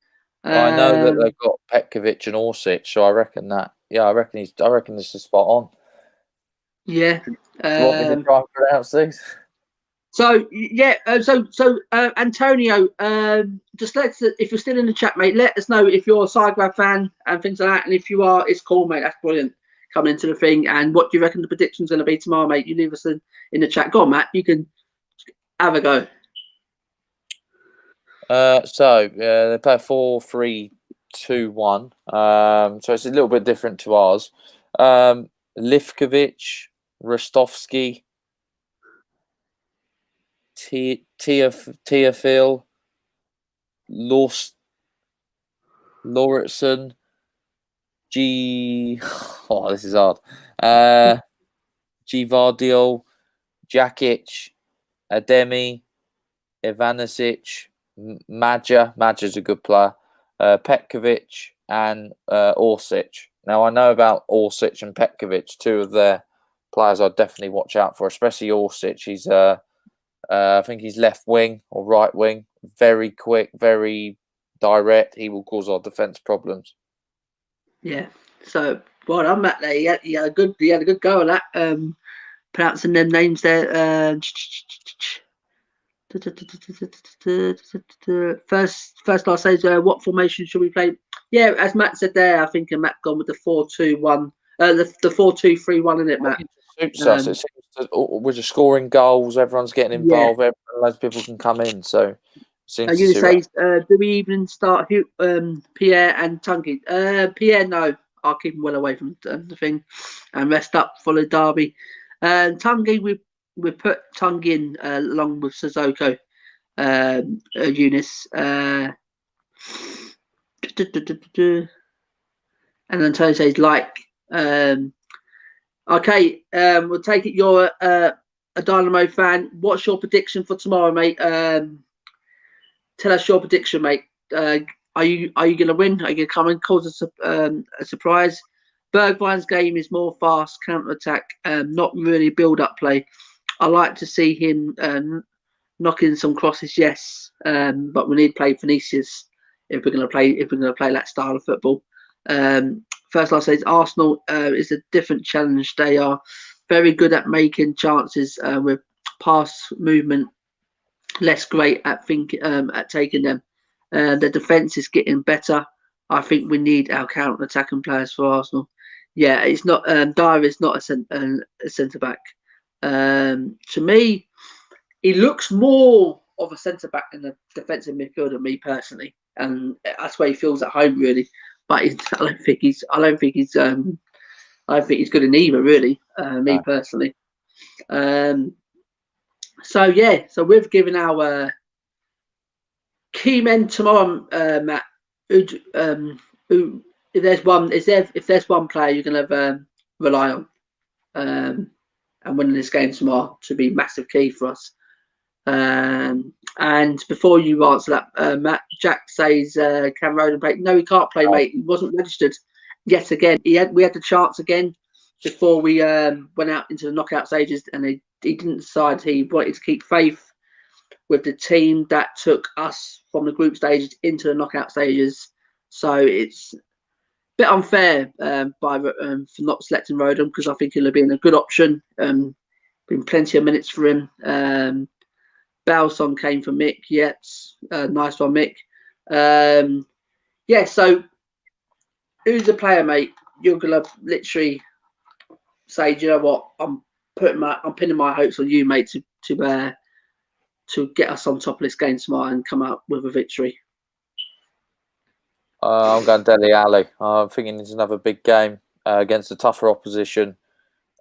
I know that they've got Petkovic and Orsic, so I reckon that. Yeah, I reckon this is spot on. Yeah. Do you want me to try and pronounce these? So yeah, Antonio, just if you're still in the chat, mate, let us know if you're a Zagreb fan and things like that. And if you are, it's cool, mate. That's brilliant. Coming into the thing, and what do you reckon the prediction's going to be tomorrow, mate? You leave us in the chat. Go on, Matt. You can have a go. They play 4-3-2-1. So it's a little bit different to ours. Livkovic, Rostovsky, Tiafil, Lauritsen, this is hard. Gvardiol, Jakic, Ademi, Ivanisevic, Madja's a good player, Petkovic, and Orsic. Now, I know about Orsic and Petkovic, two of their players I'd definitely watch out for, especially Orsic. He's, I think he's left wing or right wing, very quick, very direct. He will cause our defence problems. Yeah. So, well, I'm at there. He had a good go at that. Pronouncing them names there. First last says, what formation should we play? Yeah, as Matt said there, I think Matt gone with the 4-2-1, the 4-2-3-1, isn't it, Matt? It suits us. It seems we're just scoring goals. Everyone's getting involved. Yeah. Loads of people can come in. So, I'm going to say, do we even start Pierre and Tungy? Pierre, no. I'll keep him well away from the thing and rest up for the derby. Tungy, we put Tung in along with Sissoko, Eunice, and then Tony says okay, we'll take it. You're a Dynamo fan. What's your prediction for tomorrow, mate? Tell us your prediction, mate. Are you going to win? Are you going to come and cause a surprise? Bergwijn's game is more fast counter attack, not really build up play. I like to see him knocking some crosses, yes, but we need to play Vinicius if we're going to play that style of football. First, I say Arsenal is a different challenge. They are very good at making chances with pass movement, less great at taking them. The defence is getting better. I think we need our counter attacking players for Arsenal. Yeah, it's not Dyer is not a centre back. To me, he looks more of a centre back than a defensive midfielder. Me personally, and that's where he feels at home really. But I don't think he's good in either really. Me personally. So yeah, so we've given our key men tomorrow, Matt. If there's one player you're gonna rely on, and winning this game tomorrow to be massive key for us. And before you answer that, Matt, Jack says can Roden play? No, he can't play, mate. He wasn't registered yet again. We had the chance again before we went out into the knockout stages, and he didn't decide. He wanted to keep faith with the team that took us from the group stages into the knockout stages. So it's a bit unfair for not selecting Roden, because I think he'll have been a good option. Been plenty of minutes for him. Balson came for Mick. Yes, nice one, Mick. Yeah, so who's the player, mate? You're gonna literally say, do you know what? I'm pinning my hopes on you, mate, to to get us on top of this game tomorrow and come out with a victory. I'm going Dele Alli. I'm thinking it's another big game against a tougher opposition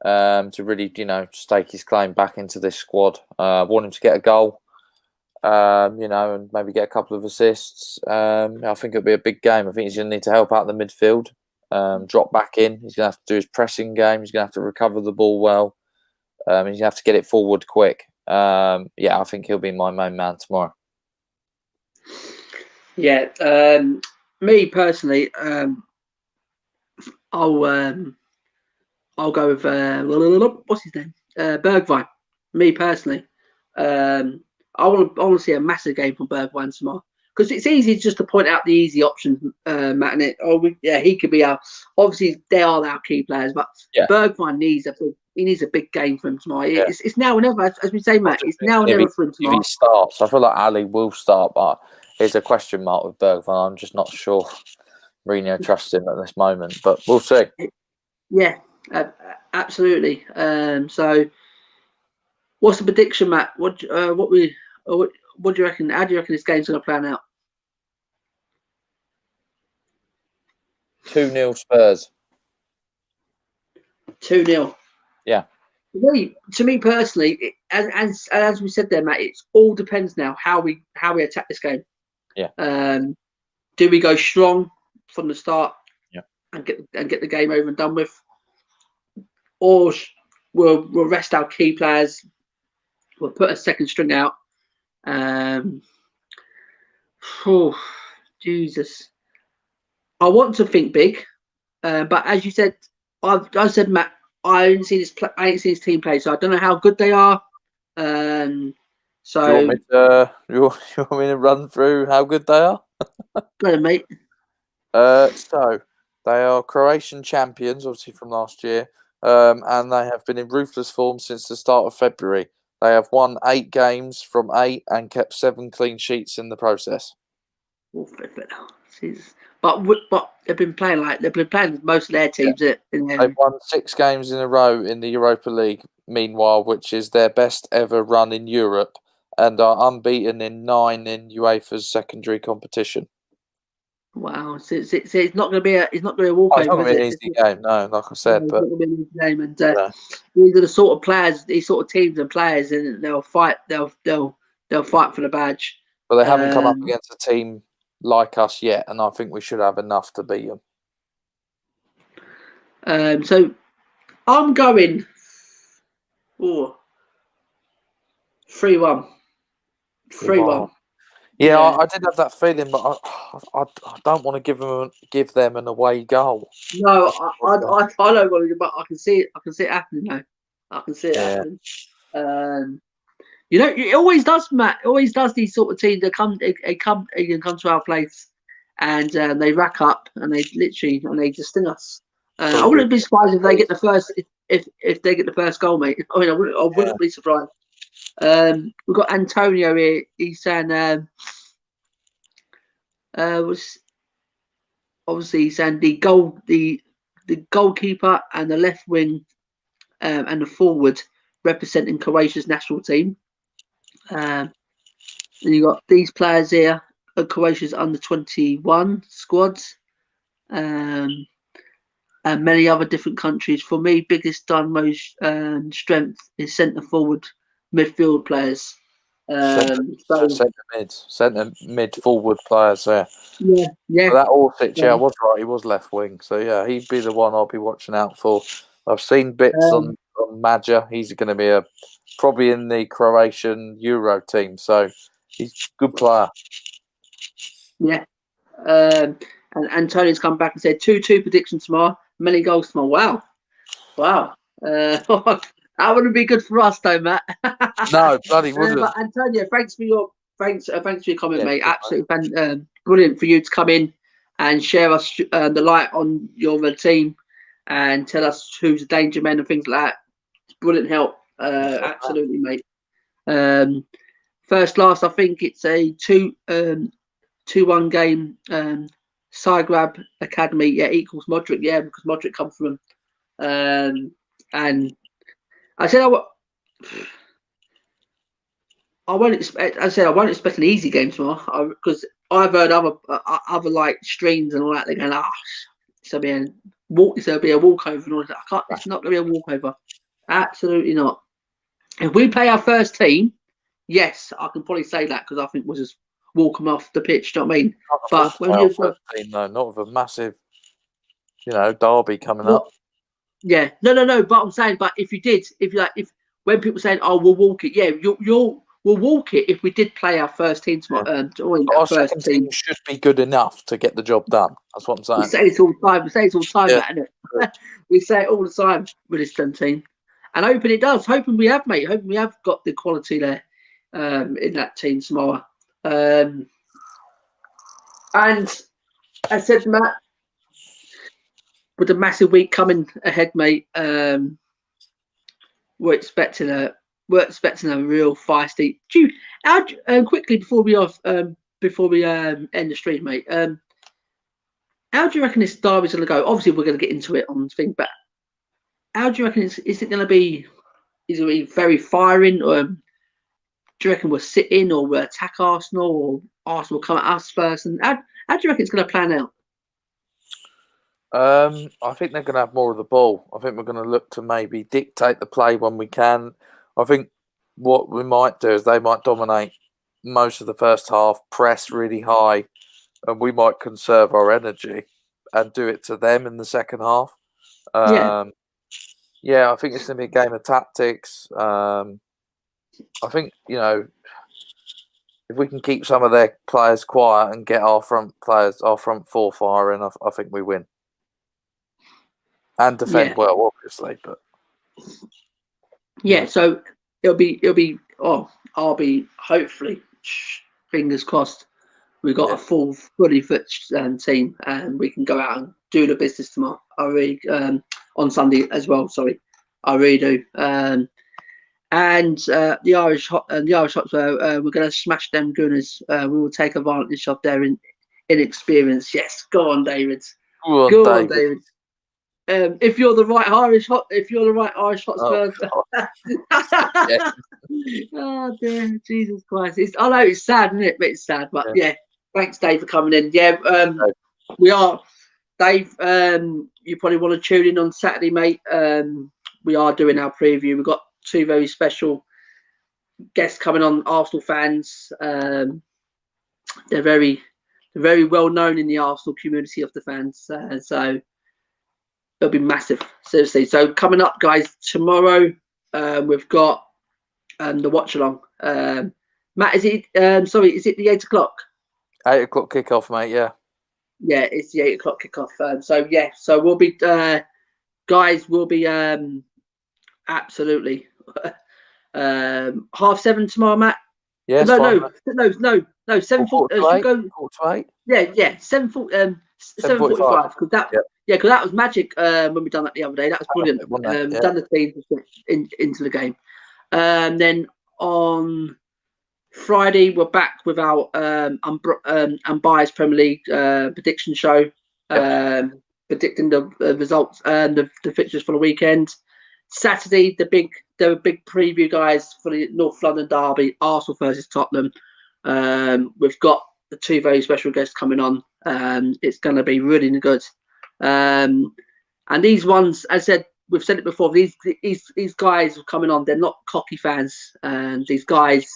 to really, stake his claim back into this squad. I want him to get a goal, and maybe get a couple of assists. I think it'll be a big game. I think he's going to need to help out the midfield, drop back in. He's going to have to do his pressing game. He's going to have to recover the ball well. He's going to have to get it forward quick. I think he'll be my main man tomorrow. Yeah, me personally, I'll go with what's his name, Bergwijn. Me personally, I want to see a massive game from Bergwijn tomorrow, because it's easy just to point out the easy options, Matt. And he could be our. Obviously, they are our key players, but Bergwijn needs a big game for him tomorrow. Yeah. It's now or never, as we say, Matt. It's now or never for him tomorrow. If he starts, I feel like Ali will start, but there's a question mark with Bergwijn. I'm just not sure Mourinho trusts him at this moment, but we'll see. Yeah, absolutely. So, what's the prediction, Matt? What do you reckon? How do you reckon this game's going to plan out? 2-0 Spurs. 2-0. Yeah. To me personally, as we said there, Matt, it all depends now how we attack this game. Yeah. Do we go strong from the start? Yeah. And get the game over and done with, or we'll rest our key players. We'll put a second string out. Jesus. I want to think big, but as you said, I said, Matt, I ain't seen his team play, so I don't know how good they are. So you want me to run through how good they are? Go ahead, mate. So they are Croatian champions, obviously from last year, and they have been in ruthless form since the start of February. They have won 8 games from 8 and kept 7 clean sheets in the process. But they've been playing with most of their teams. Yeah. They've won 6 games in a row in the Europa League, meanwhile, which is their best ever run in Europe, and are unbeaten in 9 in UEFA's secondary competition. Wow, so it's not going to be a walkover. It's not going to be an easy game, no. Like I said, it's not going to be an easy game, and these are the sort of players, these sort of teams and players, and they'll fight. They'll fight for the badge. But they haven't come up against a team like us yet, and I think we should have enough to beat them. So I'm going 3-1. 3-1. Yeah, I did have that feeling, but I don't want to give them an away goal. No, I don't want to, but I can see it. I can see it happening now. I can see it happening. It always does, Matt. It always does. These sort of teams that come to our place, and they rack up, and they just sting us. I wouldn't be surprised if they get the first if they get the first goal, mate. I mean, I wouldn't be surprised. We've got Antonio here. He's saying, obviously he's saying the goalkeeper and the left wing and the forward representing Croatia's national team. And you got these players here at Croatia's under-21 squads, and many other different countries. For me, biggest dynamo strength is centre forward, midfield players. Centre mid forward players there. Yeah. But that Orsic, I was right. He was left wing, so yeah, he'd be the one I'll be watching out for. I've seen bits on Maja. He's going to be probably in the Croatian Euro team, so he's a good player. Yeah. And Antonio's come back and said 2-2 prediction tomorrow. Many goals tomorrow. Wow. That wouldn't be good for us, though, Matt. No, bloody wouldn't. But Antonio, thanks for your comment, mate. Absolutely brilliant for you to come in and share us the light on your team and tell us who's the danger men and things like that. Brilliant help. Absolutely, mate. Last, I think it's a 2-1 game. Zagreb Academy, equals Modric, because Modric comes from him. And I said I won't expect. As I said, I won't expect an easy game tomorrow because I've heard other like streams and all that. They're going, it's gonna be a walk. It's gonna be a walkover and all that. I can't. It's not gonna be a walkover. Absolutely not. If we play our first team, yes, I can probably say that because I think we'll just walk them off the pitch. Do you know what I mean? But when you've got team, though, not with a massive, derby coming up. Yeah, no. But I'm saying, but if when people saying, "Oh, we'll walk it," yeah, we'll walk it if we did play our first team tomorrow. Our second team should be good enough to get the job done. That's what I'm saying. We say this all the time. We say it all the time, isn't it? We say it all the time with this team, and hoping it does. Hoping we have, mate. Hoping we have got the quality there in that team tomorrow. And I said, Matt, with a massive week coming ahead, mate, we're expecting a real feisty. Quickly before we end the stream, mate. How do you reckon this derby's going to go? Obviously, we're going to get into it on the thing, but how do you reckon is it going to be? Is it going to be very firing, or do you reckon we'll sit in, or we'll attack Arsenal, or Arsenal will come at us first? And how do you reckon it's going to plan out? I think they're going to have more of the ball. I think we're going to look to maybe dictate the play when we can. I think what we might do is they might dominate most of the first half, press really high, and we might conserve our energy and do it to them in the second half. I think it's going to be a game of tactics. I think, if we can keep some of their players quiet and get our front four firing, I think we win. And defend well, obviously, but so it'll be. I'll be hopefully, fingers crossed. We've got a fully fit team, and we can go out and do the business tomorrow. I really on Sunday as well. Sorry, I really do. And the Irish Hotspur, we're going to smash them Gunners. We will take advantage of their inexperience. Yes, go on, David. Go on, David. If you're the right Irish Hotspur. Oh dear, Jesus Christ! I know it's sad, isn't it? But it's sad. But thanks, Dave, for coming in. We are, Dave. You probably want to tune in on Saturday, mate. We are doing our preview. We've got two very special guests coming on, Arsenal fans. They're very well known in the Arsenal community of the fans. So it'll be massive, seriously. So coming up, guys, tomorrow we've got the watch along. Matt, is it the 8 o'clock? 8 o'clock kickoff, mate. Yeah, it's the 8 o'clock kickoff. So we'll be guys. We'll be absolutely 7:30 tomorrow, Matt. Yeah, no, 7:40. Go 4:08. Yeah, 7:40. 7:45 because that. Yeah, because that was magic when we done that the other day. That was brilliant. Done the team into the game. Then on Friday, we're back with our unbiased Premier League prediction show, predicting the results and the fixtures for the weekend. Saturday, the big preview, guys, for the North London derby, Arsenal versus Tottenham. We've got the two very special guests coming on. It's going to be really good. And these ones, as I said, we've said it before. These guys are coming on. They're not cocky fans. These guys,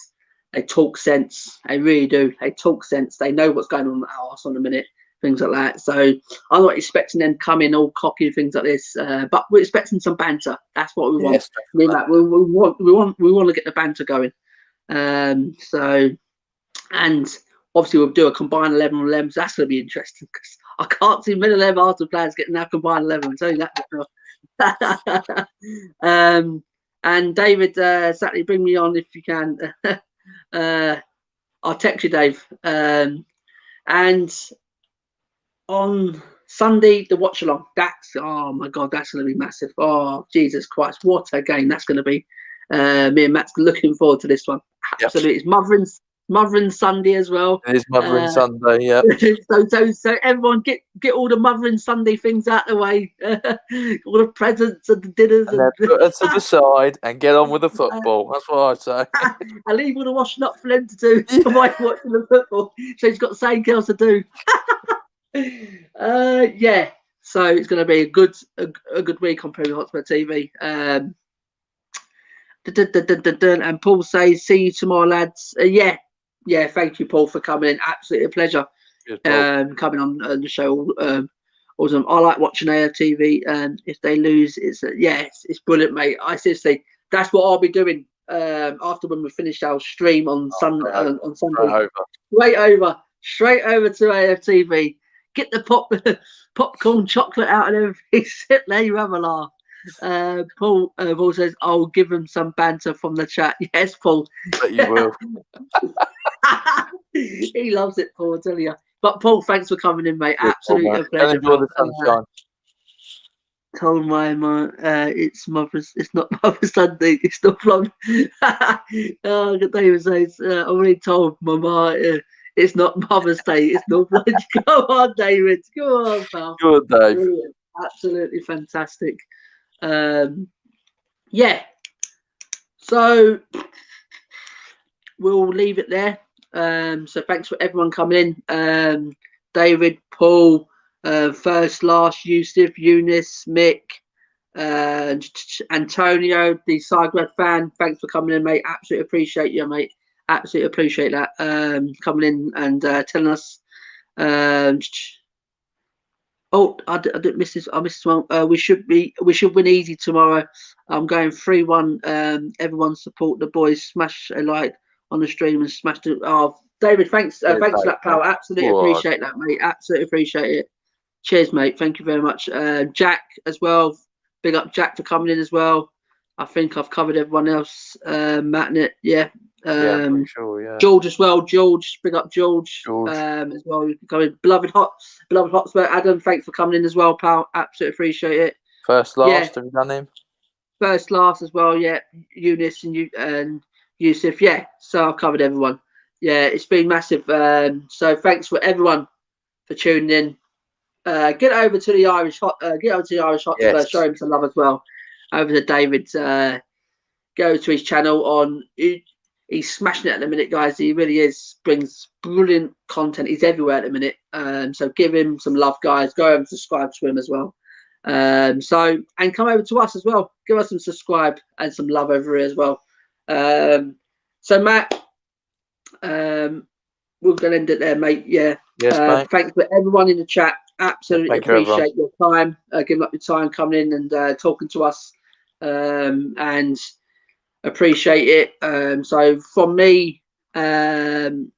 they talk sense. They really do. They talk sense. They know what's going on at Arsenal in a minute, things like that. So I'm not expecting them to come in all cocky and things like this. But we're expecting some banter. That's what we want. Yes, we want to get the banter going. And obviously we'll do a combined 11 on 11. So that's going to be interesting because I can't see many 11 Arsenal players getting that combined 11. I'll tell you that. And David, Saturday, bring me on if you can. I'll text you, Dave. And on Sunday, the watch along. Oh my God, that's going to be massive. Oh Jesus Christ, what a game that's going to be. Me and Matt's looking forward to this one. Absolutely, it's Mothering Sunday as well. It is Mothering Sunday, yeah. So everyone get all the Mothering Sunday things out of the way. All the presents and the dinners. And then put her to the side and get on with the football. That's what I say. I leave all the washing up for them to do. While watching the football. So he's got the same girls to do. Yeah. So it's going to be a good week on Premier Hotspur TV. And Paul says, "See you tomorrow, lads." Yeah. Thank you, Paul, for coming in. Absolutely a pleasure. Coming on the show. Awesome. I like watching AFTV, and if they lose, it's brilliant, mate. I seriously, that's what I'll be doing after when we finish our stream on Sunday. Straight over to AFTV. Get the popcorn, chocolate out and everything. Sit there, you have a laugh. Paul says, "I'll give him some banter from the chat." Yes, Paul. But you will. He loves it, Paul, I tell you. But Paul, thanks for coming in, mate. Absolutely a pleasure. Enjoy the sunshine. Told my mum, it's not Mother's Sunday. It's not from. David says, I already told my mum, it's not Mother's Day. It's not. Come on, David. Come on, pal. Good, Dave. Brilliant. Absolutely fantastic. Yeah. So we'll leave it there. So thanks for everyone coming in. David, Paul, First, Last, Yusuf, Eunice, Mick, Antonio, the Zagreb fan. Thanks for coming in, mate. Absolutely appreciate you, mate. Absolutely appreciate that. Coming in and telling us. I didn't miss this. I missed this one. We should win easy tomorrow. I'm going 3-1. Everyone support the boys. Smash a like on the stream and smash it. Oh, David, thanks. Thanks for that, pal. Absolutely appreciate that, mate. Absolutely appreciate it. Cheers, mate. Thank you very much. Jack as well. Big up Jack for coming in as well. I think I've covered everyone else. Matt and it, yeah. I'm pretty sure, yeah. George as well. George, big up George. As well. Coming, beloved Hotspur. Adam, thanks for coming in as well, pal. Absolutely appreciate it. First, Last, have you done him? First, Last as well, yeah. Eunice and Yusuf, yeah. So I've covered everyone. Yeah, it's been massive. So thanks for everyone for tuning in. Get over to the Irish Hotspur. Yes. Show him some love as well. Over to David. Go to his channel on. He's smashing it at the minute, guys. He really is. Brings brilliant content. He's everywhere at the minute. So give him some love, guys. Go over and subscribe to him as well. And come over to us as well. Give us some subscribe and some love over here as well. So Matt, we're gonna end it there, mate. Yeah. Yes, mate. Thanks for everyone in the chat. Absolutely appreciate your time, giving up your time coming in and talking to us, and appreciate it. So from me, from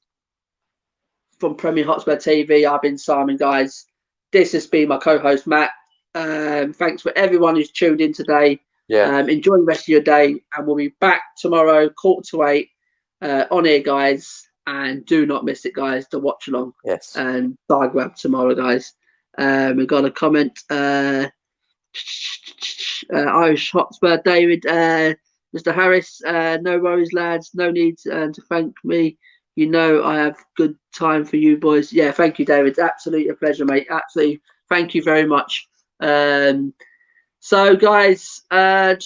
Premier Hotspur TV, I've been Simon, guys. This has been my co-host Matt. Thanks for everyone who's tuned in today. Yeah. Enjoy the rest of your day, and we'll be back tomorrow, 7:45, on here, guys. And do not miss it, guys, to watch along. Yes. And Zagreb tomorrow, guys. We've got a comment. Irish Hotspur, David, Mr. Harris. No worries, lads. No need to thank me. You know I have good time for you boys. Yeah, thank you, David. Absolutely a pleasure, mate. Absolutely. Thank you very much. So, guys, we're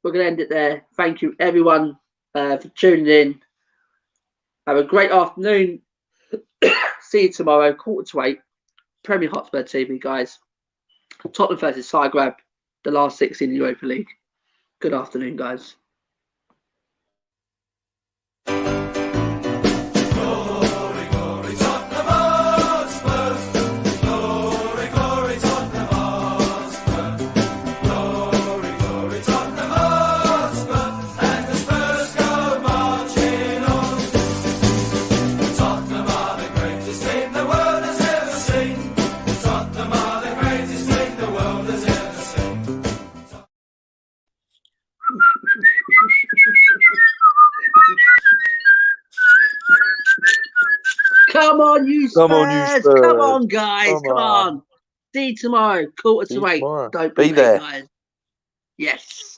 going to end it there. Thank you, everyone, for tuning in. Have a great afternoon. See you tomorrow, 7:45. Premier Hotspur TV, guys. Tottenham versus Zagreb, the last 6 in the Europa League. Good afternoon, guys. Come on, you Spurs. Come on, guys. Come on. See you tomorrow, 7:45. Don't be there, guys. Yes.